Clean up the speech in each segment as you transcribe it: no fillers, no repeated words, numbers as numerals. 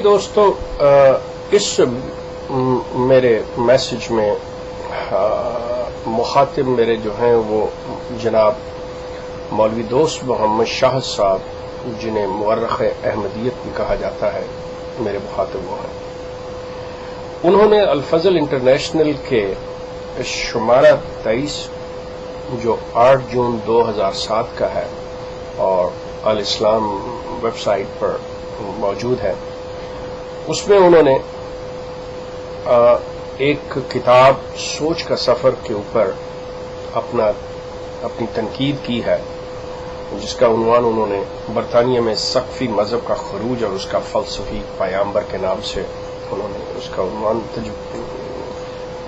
دوستو، اس میرے میسج میں مخاطب میرے جو ہیں وہ جناب مولوی دوست محمد شاہد صاحب، جنہیں مورخ احمدیت بھی کہا جاتا ہے، میرے مخاطب وہ ہیں۔ انہوں نے الفضل انٹرنیشنل کے شمارہ 23 جو 8 جون 2007 کا ہے اور الاسلام ویب سائٹ پر موجود ہے، اس میں انہوں نے ایک کتاب سوچ کا سفر کے اوپر اپنی تنقید کی ہے، جس کا عنوان انہوں نے برطانیہ میں سقفی مذہب کا خروج اور اس کا فلسفی پیامبر کے نام سے انہوں نے اس کا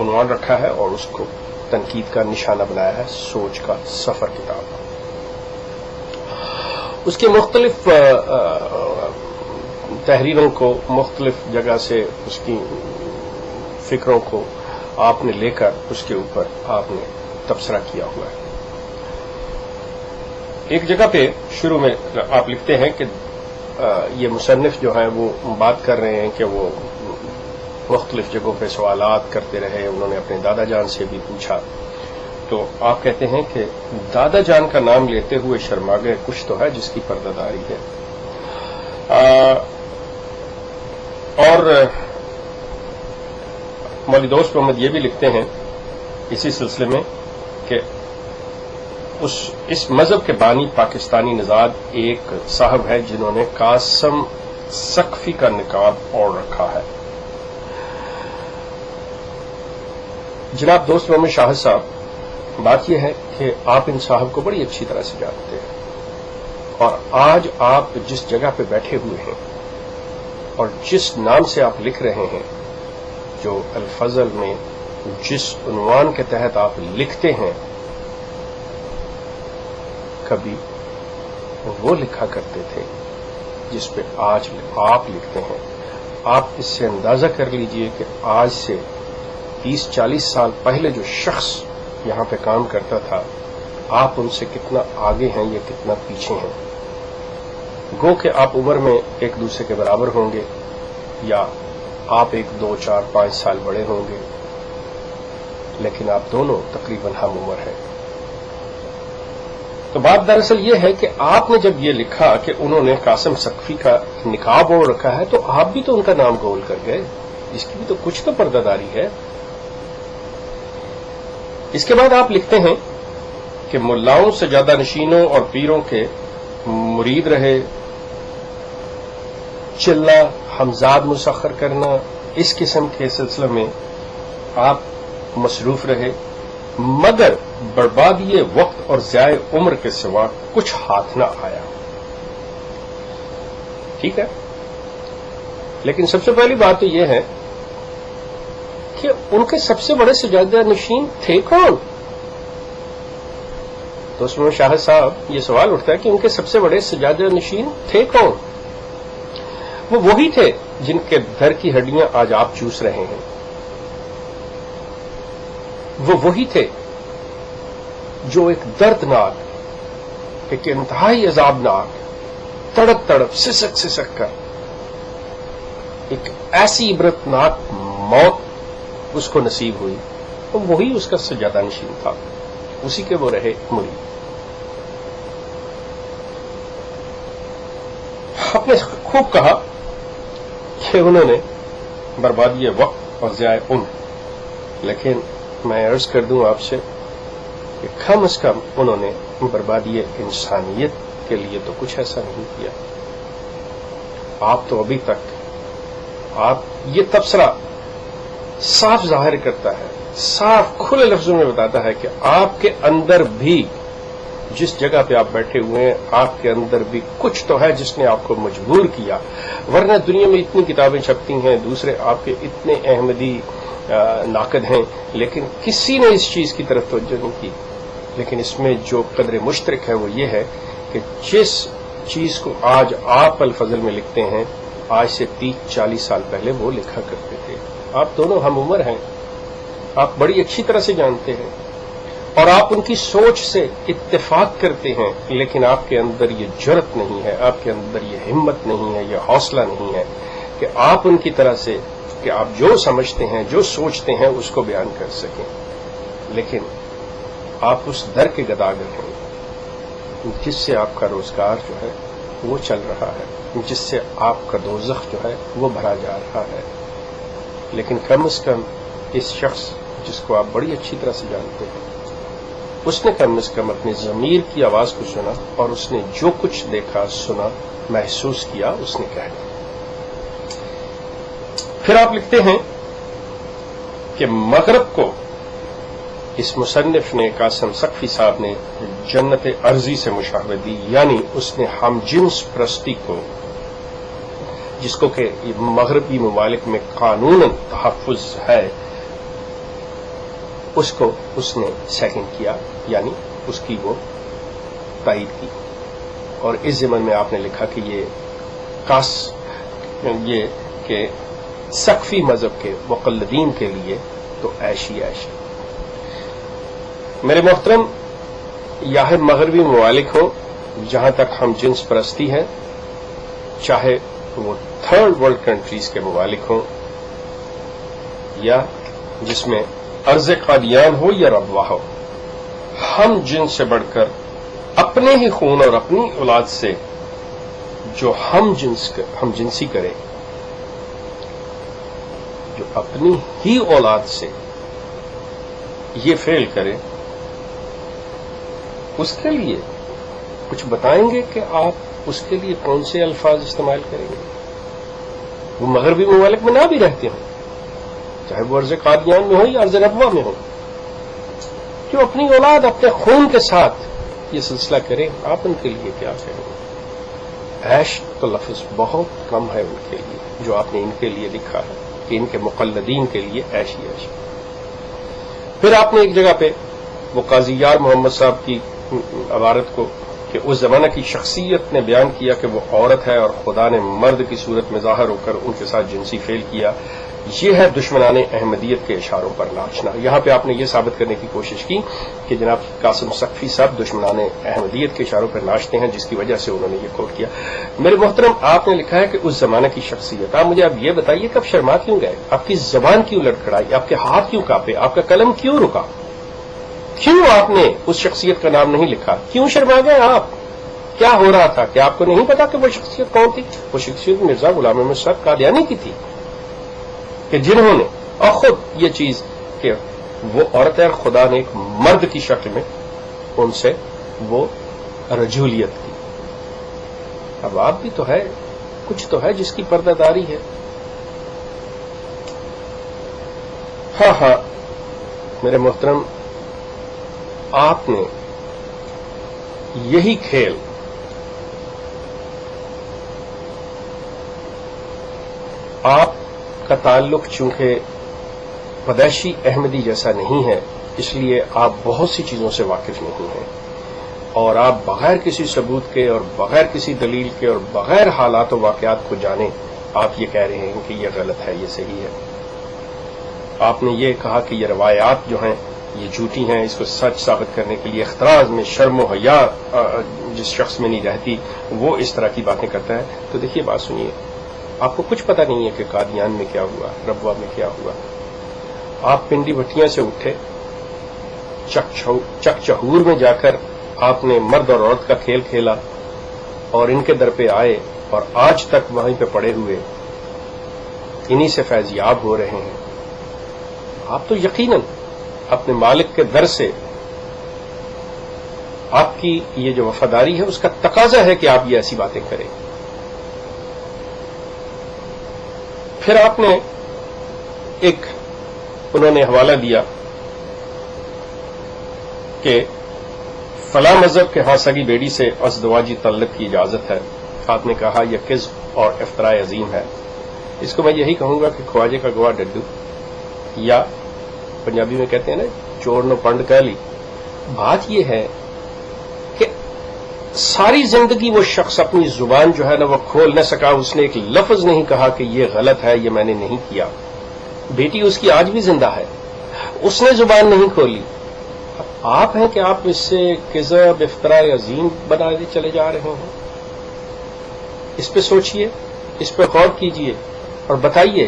عنوان رکھا ہے اور اس کو تنقید کا نشانہ بنایا ہے، سوچ کا سفر کتاب۔ اس کے مختلف تحریروں کو مختلف جگہ سے اس کی فکروں کو آپ نے لے کر اس کے اوپر آپ نے تبصرہ کیا ہوا ہے۔ ایک جگہ پہ شروع میں آپ لکھتے ہیں کہ یہ مصنف جو ہیں وہ بات کر رہے ہیں کہ وہ مختلف جگہوں پہ سوالات کرتے رہے، انہوں نے اپنے دادا جان سے بھی پوچھا، تو آپ کہتے ہیں کہ دادا جان کا نام لیتے ہوئے شرما گئے، کچھ تو ہے جس کی پردہ داری ہے۔ اور مولوی دوست محمد یہ بھی لکھتے ہیں اسی سلسلے میں کہ اس مذہب کے بانی پاکستانی نژاد ایک صاحب ہے جنہوں نے قاسم سقفی کا نقاب اوڑھ رکھا ہے۔ جناب دوست محمد شاہد صاحب، بات یہ ہے کہ آپ ان صاحب کو بڑی اچھی طرح سے جانتے ہیں، اور آج آپ جس جگہ پہ بیٹھے ہوئے ہیں اور جس نام سے آپ لکھ رہے ہیں، جو الفضل میں جس عنوان کے تحت آپ لکھتے ہیں، کبھی وہ لکھا کرتے تھے جس پہ آج آپ لکھتے ہیں۔ آپ اس سے اندازہ کر لیجئے کہ آج سے 30-40 سال پہلے جو شخص یہاں پہ کام کرتا تھا، آپ ان سے کتنا آگے ہیں یا کتنا پیچھے ہیں۔ گو کہ آپ عمر میں ایک دوسرے کے برابر ہوں گے، یا آپ 1 2 4 5 سال بڑے ہوں گے، لیکن آپ دونوں تقریباً ہم عمر ہیں۔ تو بات دراصل یہ ہے کہ آپ نے جب یہ لکھا کہ انہوں نے قاسم سقفی کا نقاب اوڑھ رکھا ہے، تو آپ بھی تو ان کا نام گول کر گئے، اس کی بھی تو کچھ تو پردہ داری ہے۔ اس کے بعد آپ لکھتے ہیں کہ ملاؤں سجادہ نشینوں اور پیروں کے مرید رہے، چلہ ہمزاد مسخر کرنا، اس قسم کے سلسلے میں آپ مصروف رہے، مگر بربادی وقت اور ضیاع عمر کے سوا کچھ ہاتھ نہ آیا۔ ٹھیک ہے، لیکن سب سے پہلی بات تو یہ ہے کہ ان کے سب سے بڑے سجادہ نشین تھے کون؟ تو اس میں شاہد صاحب یہ سوال اٹھتا ہے کہ ان کے سب سے بڑے سجادہ نشین تھے کون؟ وہ وہی تھے جن کے در کی ہڈیاں آج آپ چوس رہے ہیں، وہ وہی تھے جو ایک دردناک، ایک انتہائی عذابناک، تڑپ تڑپ سسک سسک کر ایک ایسی عبرتناک موت اس کو نصیب ہوئی، تو وہی اس کا سجادہ نشین تھا، اسی کے وہ رہے مرید۔ آپ نے خوب کہا کہ انہوں نے بربادی وقت اور ضیاع عمر، لیکن میں عرض کر دوں آپ سے کہ کم از کم انہوں نے بربادی انسانیت کے لیے تو کچھ ایسا نہیں کیا۔ آپ تو ابھی تک، آپ یہ تبصرہ صاف ظاہر کرتا ہے، صاف کھلے لفظوں میں بتاتا ہے کہ آپ کے اندر بھی، جس جگہ پہ آپ بیٹھے ہوئے ہیں، آپ کے اندر بھی کچھ تو ہے جس نے آپ کو مجبور کیا، ورنہ دنیا میں اتنی کتابیں چھپتی ہیں، دوسرے آپ کے اتنے احمدی ناقد ہیں، لیکن کسی نے اس چیز کی طرف توجہ نہیں کی۔ لیکن اس میں جو قدر مشترک ہے وہ یہ ہے کہ جس چیز کو آج آپ الفضل میں لکھتے ہیں، آج سے 30-40 سال پہلے وہ لکھا کرتے تھے۔ آپ دونوں ہم عمر ہیں، آپ بڑی اچھی طرح سے جانتے ہیں، اور آپ ان کی سوچ سے اتفاق کرتے ہیں، لیکن آپ کے اندر یہ جرأت نہیں ہے، آپ کے اندر یہ ہمت نہیں ہے، یہ حوصلہ نہیں ہے کہ آپ ان کی طرح سے کہ آپ جو سمجھتے ہیں جو سوچتے ہیں اس کو بیان کر سکیں، لیکن آپ اس در کے گداگر ہیں جس سے آپ کا روزگار جو ہے وہ چل رہا ہے، جس سے آپ کا دوزخ جو ہے وہ بھرا جا رہا ہے۔ لیکن کم از کم اس شخص جس کو آپ بڑی اچھی طرح سے جانتے ہیں، اس نے کم از کم اپنے ضمیر کی آواز کو سنا اور اس نے جو کچھ دیکھا، سنا، محسوس کیا، اس نے کہہ دیا۔ پھر آپ لکھتے ہیں کہ مغرب کو اس مصنف نے، قاسم سقفی صاحب نے، جنت ارضی سے مشابہت دی، یعنی اس نے ہم جنس پرستی کو، جس کو کہ مغربی ممالک میں قانوناً تحفظ ہے، اس کو اس نے سیکنڈ کیا، یعنی اس کی وہ تائید کی۔ اور اس ضمن میں آپ نے لکھا کہ یہ کہ سقفی مذہب کے مقلدین کے لیے تو عیشی عیش ہے۔ میرے محترم، یا مغربی ممالک ہوں جہاں تک ہم جنس پرستی ہے، چاہے وہ تھرڈ ورلڈ کنٹریز کے ممالک ہوں، یا جس میں ارض قادیان ہو یا ربوہ ہو، ہم جنس سے بڑھ کر اپنے ہی خون اور اپنی اولاد سے جو ہم جنسی کرے، جو اپنی ہی اولاد سے یہ فعل کرے، اس کے لیے کچھ بتائیں گے کہ آپ اس کے لیے کون سے الفاظ استعمال کریں گے؟ وہ مغربی ممالک میں نہ بھی رہتے ہوں، چاہے وہ ارض قادیان میں ہو یا ارض ربوہ میں ہو، جو اپنی اولاد اپنے خون کے ساتھ یہ سلسلہ کریں، آپ ان کے لیے کیا کہیں گے؟ عیش تو لفظ بہت کم ہے ان کے لیے جو آپ نے ان کے لیے لکھا ہے کہ ان کے مقلدین کے لیے عیش ہی عیش۔ پھر آپ نے ایک جگہ پہ وہ قاضی یار محمد صاحب کی عبارت کو کہ اس زمانہ کی شخصیت نے بیان کیا کہ وہ عورت ہے اور خدا نے مرد کی صورت میں ظاہر ہو کر ان کے ساتھ جنسی فعل کیا، یہ ہے دشمنان احمدیت کے اشاروں پر ناچنا۔ یہاں پہ آپ نے یہ ثابت کرنے کی کوشش کی کہ جناب قاسم سقفی صاحب دشمنان احمدیت کے اشاروں پر ناچتے ہیں، جس کی وجہ سے انہوں نے یہ کوٹ کیا۔ میرے محترم، آپ نے لکھا ہے کہ اس زمانہ کی شخصیت، آپ مجھے اب یہ بتائیے کہ آپ شرما کیوں گئے؟ آپ کی زبان کیوں لڑکھڑائی؟ آپ کے ہاتھ کیوں کانپے؟ آپ کا قلم کیوں رکا؟ کیوں آپ نے اس شخصیت کا نام نہیں لکھا؟ کیوں شرما گئے آپ؟ کیا ہو رہا تھا؟ کہ آپ کو نہیں پتا کہ وہ شخصیت کون تھی؟ وہ شخصیت مرزا غلام احمد صاحب قادیانی کی تھی، کہ جنہوں نے اور خود یہ چیز کہ وہ عورت ہے، خدا نے ایک مرد کی شکل میں ان سے وہ رجولیت کی۔ اب آپ بھی تو ہے، کچھ تو ہے جس کی پردہ داری ہے۔ ہاں میرے محترم، آپ نے یہی کھیل آپ کا تعلق چونکہ پیدائشی احمدی جیسا نہیں ہے، اس لیے آپ بہت سی چیزوں سے واقف نہیں ہیں، اور آپ بغیر کسی ثبوت کے اور بغیر کسی دلیل کے اور بغیر حالات و واقعات کو جانے آپ یہ کہہ رہے ہیں کہ یہ غلط ہے، یہ صحیح ہے۔ آپ نے یہ کہا کہ یہ روایات جو ہیں یہ جھوٹی ہیں، اس کو سچ ثابت کرنے کے لیے اختراع میں شرم و حیا جس شخص میں نہیں رہتی وہ اس طرح کی باتیں کرتا ہے۔ تو دیکھیے بات سنیے، آپ کو کچھ پتہ نہیں ہے کہ قادیان میں کیا ہوا، ربوہ میں کیا ہوا۔ آپ پنڈی بھٹیاں سے اٹھے، چک چہور میں جا کر آپ نے مرد اور عورت کا کھیل کھیلا اور ان کے در پہ آئے، اور آج تک وہیں پہ پڑے ہوئے انہی سے فیض یاب ہو رہے ہیں۔ آپ تو یقیناً اپنے مالک کے در سے آپ کی یہ جو وفاداری ہے اس کا تقاضا ہے کہ آپ یہ ایسی باتیں کریں۔ پھر آپ نے انہوں نے حوالہ دیا کہ فلاں مذہب کے ہاں سگی بیڑی سے ازدواجی تعلق کی اجازت ہے۔ آپ نے کہا یہ کذب اور افتراء عظیم ہے۔ اس کو میں یہی کہوں گا کہ خواجے کا گواہ ڈڈو، یا پنجابی میں کہتے ہیں نا چور نو پنڈ کہہ لی۔ بات یہ ہے کہ ساری زندگی وہ شخص اپنی زبان جو ہے نا وہ کھول نہ سکا، اس نے ایک لفظ نہیں کہا کہ یہ غلط ہے، یہ میں نے نہیں کیا۔ بیٹی اس کی آج بھی زندہ ہے، اس نے زبان نہیں کھولی۔ آپ ہیں کہ آپ اس سے کذب افتراء عظیم بناتے چلے جا رہے ہیں۔ اس پہ سوچئے، اس پہ غور کیجئے اور بتائیے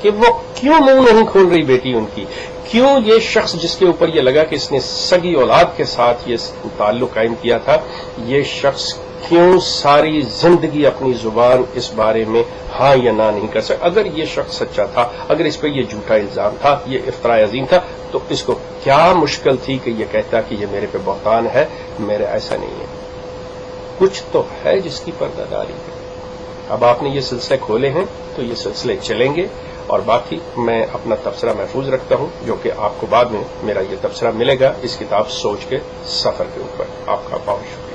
کہ وہ کیوں منہ نہیں کھول رہی بیٹی ان کی، کیوں یہ شخص جس کے اوپر یہ لگا کہ اس نے سگی اولاد کے ساتھ یہ تعلق قائم کیا تھا، یہ شخص کیوں ساری زندگی اپنی زبان اس بارے میں ہاں یا نہ نہیں کر سکتا؟ اگر یہ شخص سچا تھا، اگر اس پہ یہ جھوٹا الزام تھا، یہ افتراء عظیم تھا، تو اس کو کیا مشکل تھی کہ یہ کہتا کہ یہ میرے پہ بہتان ہے؟ میرے ایسا نہیں ہے، کچھ تو ہے جس کی پردہ داری ہے۔ اب آپ نے یہ سلسلے کھولے ہیں تو یہ سلسلے چلیں گے، اور باقی میں اپنا تبصرہ محفوظ رکھتا ہوں، جو کہ آپ کو بعد میں میرا یہ تبصرہ ملے گا اس کتاب سوچ کے سفر کے اوپر۔ آپ کا بہت شکریہ۔